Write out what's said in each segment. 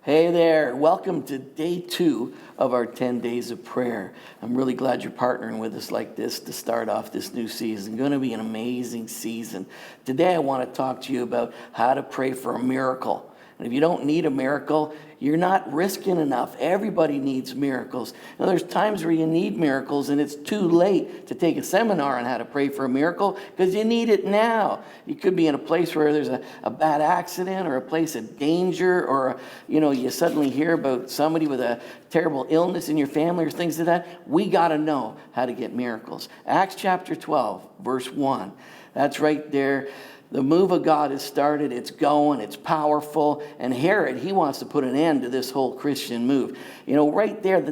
Hey there, welcome to day 2 of our 10 days of prayer. I'm really glad you're partnering with us like this to start off this new season. It's going to be an amazing season. Today I want to talk to you about how to pray for a miracle. And if you don't need a miracle, you're not risking enough. Everybody needs miracles. Now, there's times where you need miracles and it's too late to take a seminar on how to pray for a miracle because you need it now. You could be in a place where there's a bad accident or a place of danger, or you suddenly hear about somebody with a terrible illness in your family or things like that. We got to know how to get miracles. Acts chapter 12, verse 1. That's right there. The move of God has started, it's going, it's powerful, and Herod, he wants to put an end to this whole Christian move. Right there, the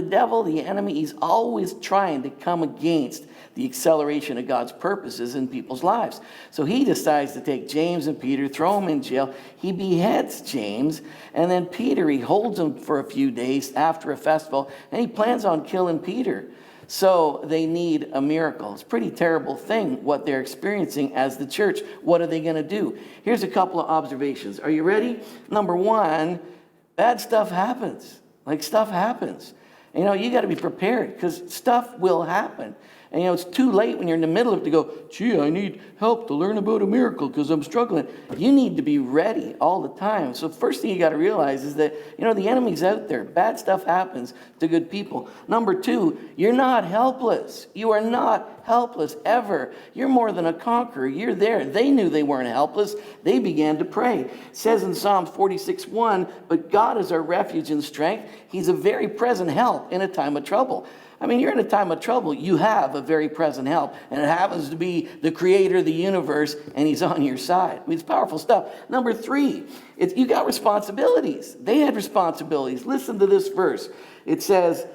devil, the enemy, he's always trying to come against the acceleration of God's purposes in people's lives. So he decides to take James and Peter, throw them in jail. He beheads James, and then Peter, he holds him for a few days after a festival, and he plans on killing Peter. So they need a miracle. It's a pretty terrible thing what they're experiencing as the church. What are they going to do? Here's a couple of observations. Are you ready? Number 1, bad stuff happens. Stuff happens. You got to be prepared because stuff will happen. And it's too late when you're in the middle of it to go, gee, I need help to learn about a miracle because I'm struggling. You need to be ready all the time. So first thing you got to realize is that, the enemy's out there. Bad stuff happens to good people. Number 2, you're not helpless. You are not helpless ever. You're more than a conqueror. You're there. They knew they weren't helpless. They began to pray. It says in Psalm 46:1, but God is our refuge and strength. He's a very present help in a time of trouble. You're in a time of trouble. You have a very present help, and it happens to be the creator of the universe, and he's on your side. It's powerful stuff. Number 3, you got responsibilities. They had responsibilities. Listen to this verse. It says,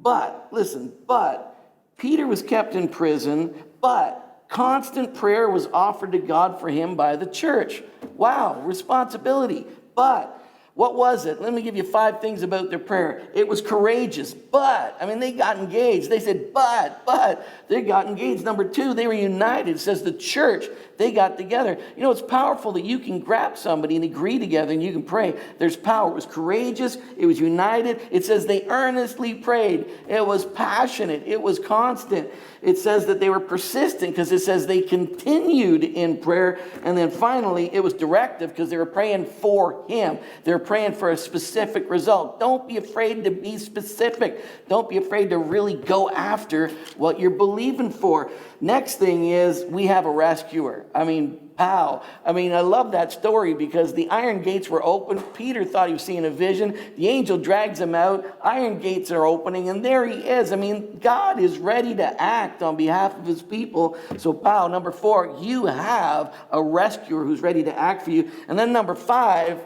but Peter was kept in prison, but constant prayer was offered to God for him by the church. Wow, responsibility. But what was it? Let me give you 5 things about their prayer. It was courageous, but, they got engaged. They said, but, they got engaged. Number 2, they were united. It says the church, they got together. It's powerful that you can grab somebody and agree together and you can pray. There's power. It was courageous. It was united. It says they earnestly prayed. It was passionate. It was constant. It says that they were persistent because it says they continued in prayer. And then finally, it was directive because they were praying for him. They were praying for a specific result. Don't be afraid to be specific. Don't be afraid to really go after what you're believing for. Next thing is we have a rescuer. Pow. I love that story because the iron gates were open. Peter thought he was seeing a vision. The angel drags him out. Iron gates are opening, and there he is. God is ready to act on behalf of his people. So, pow. Number 4, you have a rescuer who's ready to act for you. And then number 5,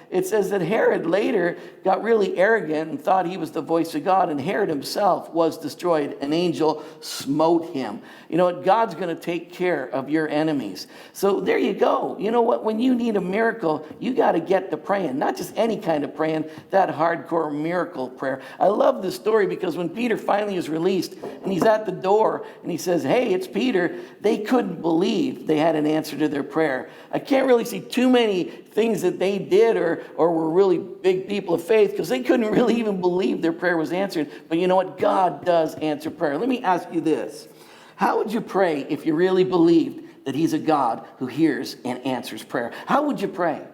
it says that Herod later got really arrogant and thought he was the voice of God, and Herod himself was destroyed. An angel smote him. God's going to take care of your enemies. So there you go. You know what? When you need a miracle, you got to get to praying. Not just any kind of praying, that hardcore miracle prayer. I love this story because when Peter finally is released and he's at the door and he says, hey, it's Peter, they couldn't believe they had an answer to their prayer. I can't really see too many things that they did or were really big people of faith because they couldn't really even believe their prayer was answered. But you know what? God does answer prayer. Let me ask you this. How would you pray if you really believed that he's a God who hears and answers prayer? How would you pray?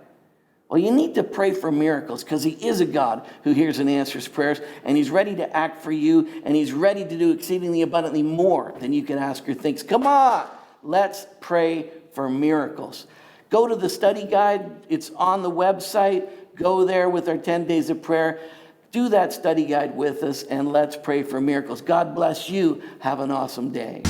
Well, you need to pray for miracles because he is a God who hears and answers prayers, and he's ready to act for you, and he's ready to do exceedingly abundantly more than you can ask or think. Come on, let's pray for miracles. Go to the study guide. It's on the website. Go there with our 10 days of prayer. Do that study guide with us, and let's pray for miracles. God bless you. Have an awesome day.